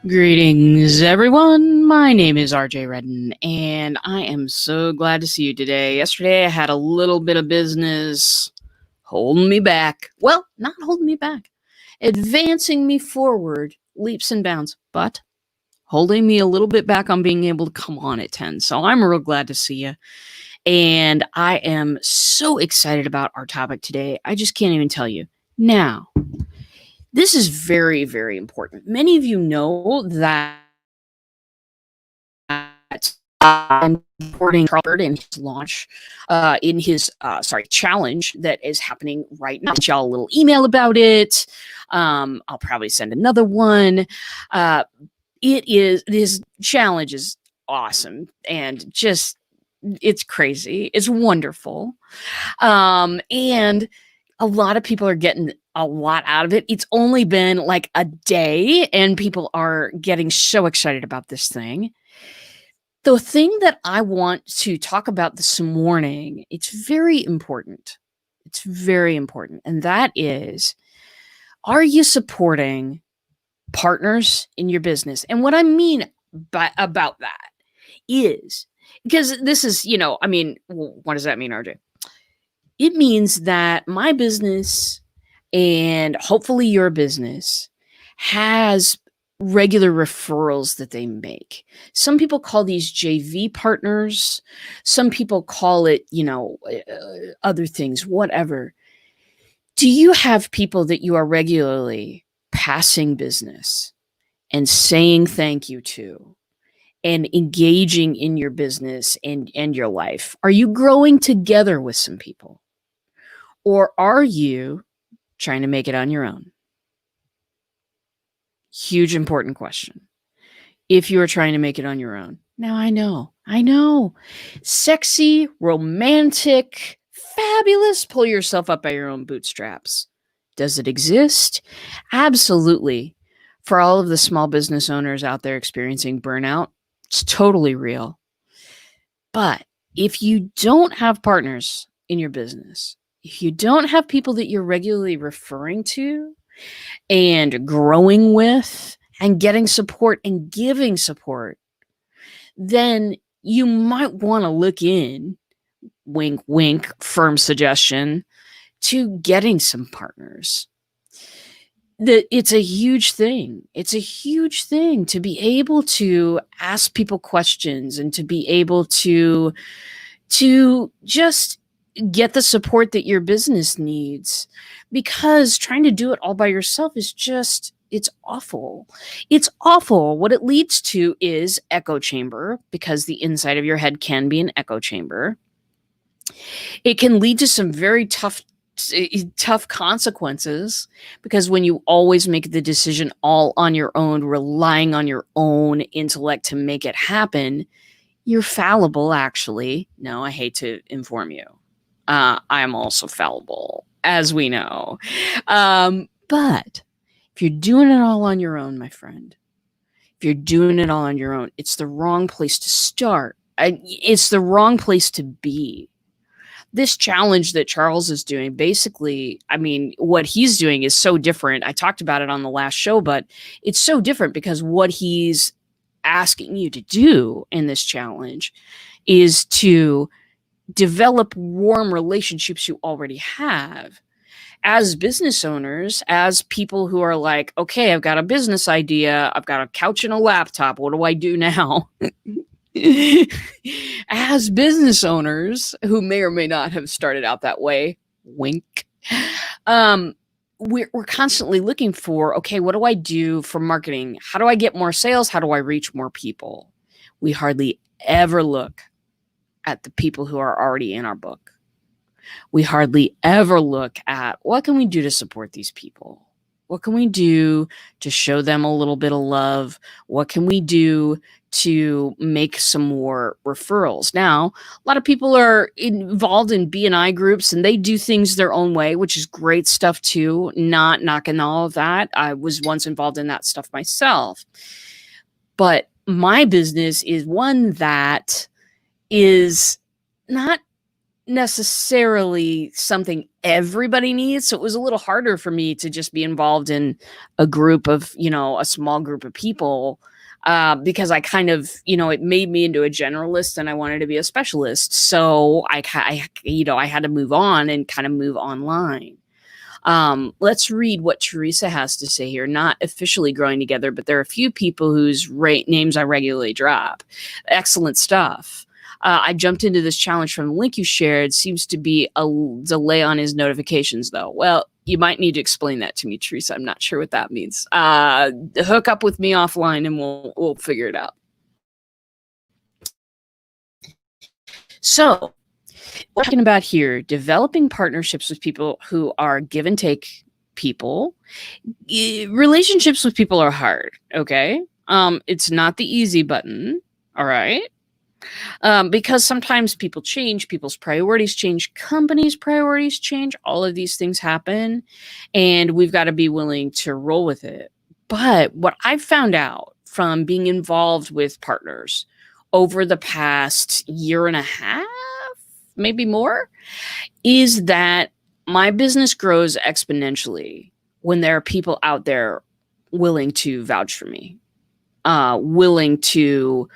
Greetings, everyone. My name is RJ Redden, and I am so glad to see you today. Yesterday, I had a little bit of business holding me back. Well, not holding me back, advancing me forward leaps and bounds, but holding me a little bit back on being able to come on at 10. So I'm real glad to see you. And I am so excited about our topic today. I just can't even tell you. Now, this is very, very important. Many of you know that I'm supporting Charles Bird in his launch, in his challenge that is happening right now. I'll send y'all a little email about it. I'll probably send another one. His challenge is awesome and just it's crazy. It's wonderful. And a lot of people are getting a lot out of it. It's only been like a day and people are getting so excited about this thing. The thing that I want to talk about this morning, it's very important. It's very important. And that is, are you supporting partners in your business? And what I mean about that is, because this is, what does that mean, RJ? It means that my business and hopefully your business has regular referrals that they make. Some people call these JV partners. Some people call it, other things, whatever. Do you have people that you are regularly passing business and saying thank you to and engaging in your business and your life? Are you growing together with some people? Or are you trying to make it on your own? Huge, important question. If you are trying to make it on your own. Now, I know. Sexy, romantic, fabulous, pull yourself up by your own bootstraps. Does it exist? Absolutely. For all of the small business owners out there experiencing burnout, it's totally real. But if you don't have partners in your business, if you don't have people that you're regularly referring to and growing with and getting support and giving support, then you might want to look in, wink, wink, firm suggestion, to getting some partners. It's a huge thing. It's a huge thing to be able to ask people questions and to be able to just get the support that your business needs, because trying to do it all by yourself is just, it's awful. It's awful. What it leads to is echo chamber, because the inside of your head can be an echo chamber. It can lead to some very tough consequences, because when you always make the decision all on your own, relying on your own intellect to make it happen, you're fallible, actually. No, I hate to inform you. I'm also fallible, as we know. But if you're doing it all on your own, my friend, if you're doing it all on your own, it's the wrong place to start. It's the wrong place to be. This challenge that Charles is doing, basically, what he's doing is so different. I talked about it on the last show, but it's so different because what he's asking you to do in this challenge is to develop warm relationships you already have as business owners, as people who are like, okay, I've got a business idea, I've got a couch and a laptop, what do I do now? As business owners who may or may not have started out that way, wink, we're constantly looking for, okay, what do I do for marketing? How do I get more sales? How do I reach more people? We hardly ever look at the people who are already in our book. We hardly ever look at, what can we do to support these people? What can we do to show them a little bit of love? What can we do to make some more referrals? Now, a lot of people are involved in B&I groups and they do things their own way, which is great stuff too. Not knocking all of that. I was once involved in that stuff myself. But my business is one that is not necessarily something everybody needs. So it was a little harder for me to just be involved in a group of, a small group of people, because I kind of, it made me into a generalist and I wanted to be a specialist. So I had to move on and kind of move online. Let's read what Teresa has to say here. Not officially growing together, but there are a few people whose names I regularly drop. Excellent stuff. I jumped into this challenge from the link you shared. Seems to be a delay on his notifications, though. Well, you might need to explain that to me, Teresa. I'm not sure what that means. Hook up with me offline and we'll figure it out. So, what we're talking about here, developing partnerships with people who are give and take people. Relationships with people are hard, okay? It's not the easy button, all right? Because sometimes people change, people's priorities change, companies' priorities change, all of these things happen, and we've got to be willing to roll with it. But what I've found out from being involved with partners over the past year and a half, maybe more, is that my business grows exponentially when there are people out there willing to vouch for me, willing to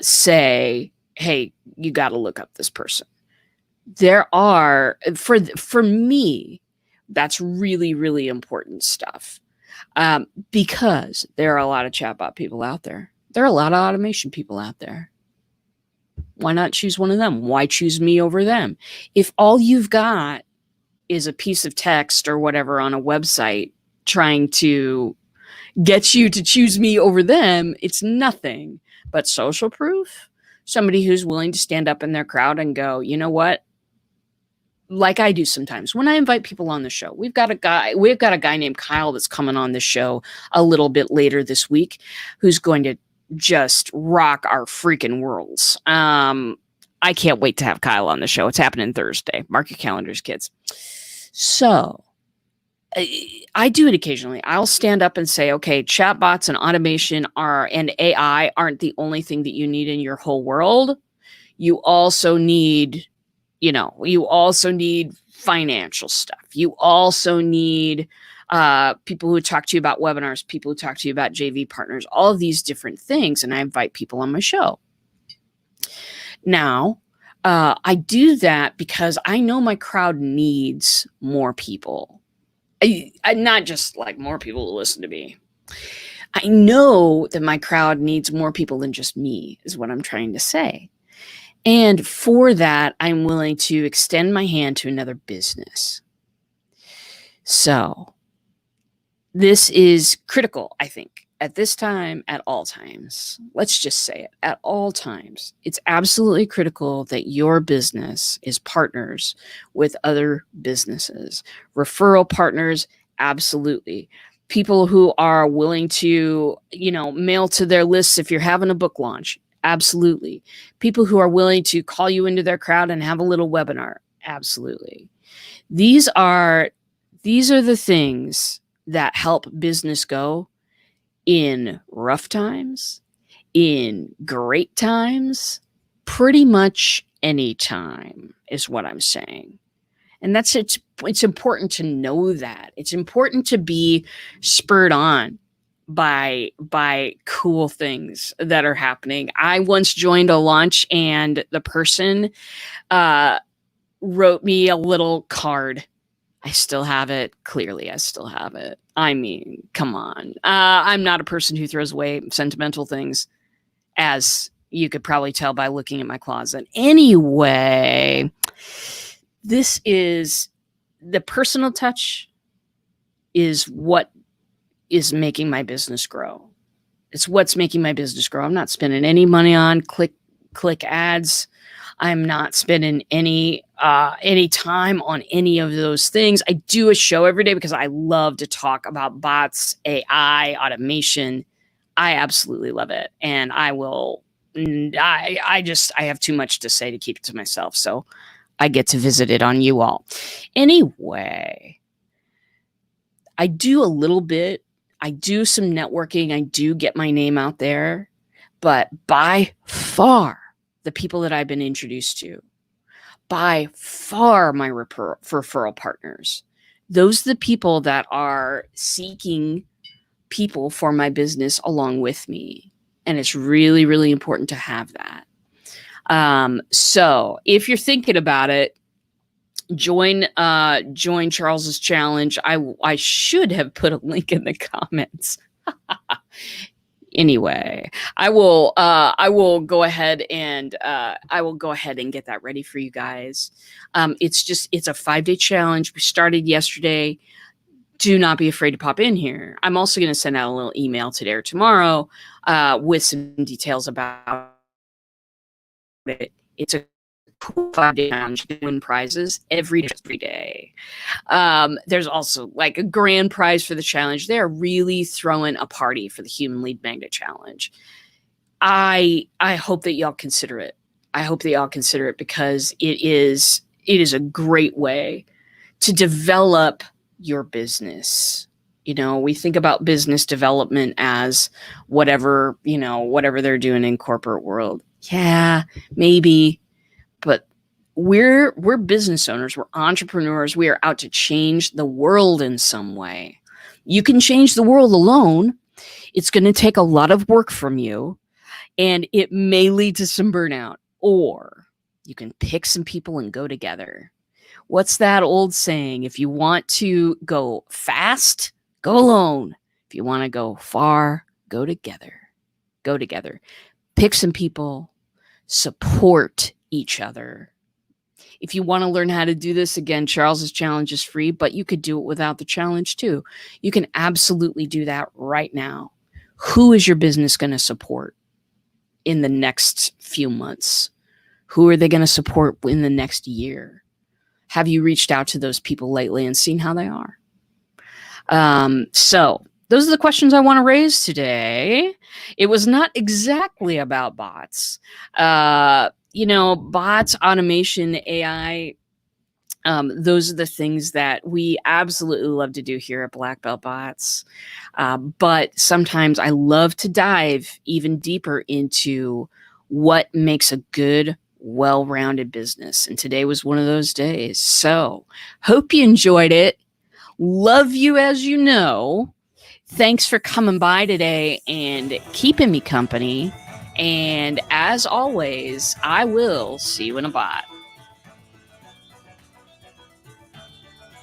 say, hey, you got to look up this person. There are, for me, that's really, really important stuff, because there are a lot of chatbot people out there. There are a lot of automation people out there. Why not choose one of them? Why choose me over them? If all you've got is a piece of text or whatever on a website trying to get you to choose me over them, it's nothing but social proof. Somebody who's willing to stand up in their crowd and go, you know what? Like I do sometimes when I invite people on the show. We've got a guy named Kyle that's coming on the show a little bit later this week who's going to just rock our freaking worlds. I can't wait to have Kyle on the show. It's happening Thursday. Mark your calendars, kids. So I do it occasionally. I'll stand up and say, okay, chatbots and automation and AI aren't the only thing that you need in your whole world. You also need, financial stuff. You also need people who talk to you about webinars, people who talk to you about JV partners, all of these different things. And I invite people on my show. Now, I do that because I know my crowd needs more people. I not just like more people to listen to me. I know that my crowd needs more people than just me, is what I'm trying to say. And for that, I'm willing to extend my hand to another business. So this is critical, I think, at this time, at all times. Let's just say it, at all times. It's absolutely critical that your business is partners with other businesses. Referral partners, absolutely. People who are willing to, mail to their lists if you're having a book launch, absolutely. People who are willing to call you into their crowd and have a little webinar, absolutely. These are the things that help business go in rough times, in great times, pretty much any time is what I'm saying. And it's important to know that. It's important to be spurred on by cool things that are happening. I once joined a launch and the person wrote me a little card. I still have it. Clearly, I still have it. I mean, come on. I'm not a person who throws away sentimental things, as you could probably tell by looking at my closet. Anyway, this is the personal touch is what is making my business grow. It's what's making my business grow. I'm not spending any money on click ads. I'm not spending any time on any of those things. I do a show every day because I love to talk about bots, AI, automation. I absolutely love it. And I have too much to say to keep it to myself. So I get to visit it on you all. Anyway, I do a little bit. I do some networking. I do get my name out there. But by far, the people that I've been introduced to, by far my referral partners. Those are the people that are seeking people for my business along with me. And it's really, really important to have that. So if you're thinking about it, join Charles's challenge. I should have put a link in the comments. Anyway, I will go ahead and get that ready for you guys. It's a 5-day challenge. We started yesterday. Do not be afraid to pop in here. I'm also going to send out a little email today or tomorrow with some details about it. It's a cool 5-day challenge. You win prizes every day. There's also like a grand prize for the challenge. They're really throwing a party for the Human Lead Magnet Challenge. I hope that y'all consider it. I hope that y'all consider it because it is a great way to develop your business. We think about business development as whatever they're doing in corporate world. Yeah, maybe, but we're business owners, we're entrepreneurs, we are out to change the world in some way. You can change the world alone. It's going to take a lot of work from you, and it may lead to some burnout, or you can pick some people and go together. What's that old saying? If you want to go fast, go alone. If you want to go far, go together. Go together. Pick some people, support each other. If you want to learn how to do this, again, Charles's challenge is free, but you could do it without the challenge too. You can absolutely do that right now. Who is your business going to support in the next few months? Who are they going to support in the next year? Have you reached out to those people lately and seen how they are? So those are the questions I want to raise today. It was not exactly about bots. Bots, automation, AI, those are the things that we absolutely love to do here at Black Belt Bots. But sometimes I love to dive even deeper into what makes a good, well-rounded business. And today was one of those days. So hope you enjoyed it. Love you as you know. Thanks for coming by today and keeping me company. And as always, I will see you in a bot.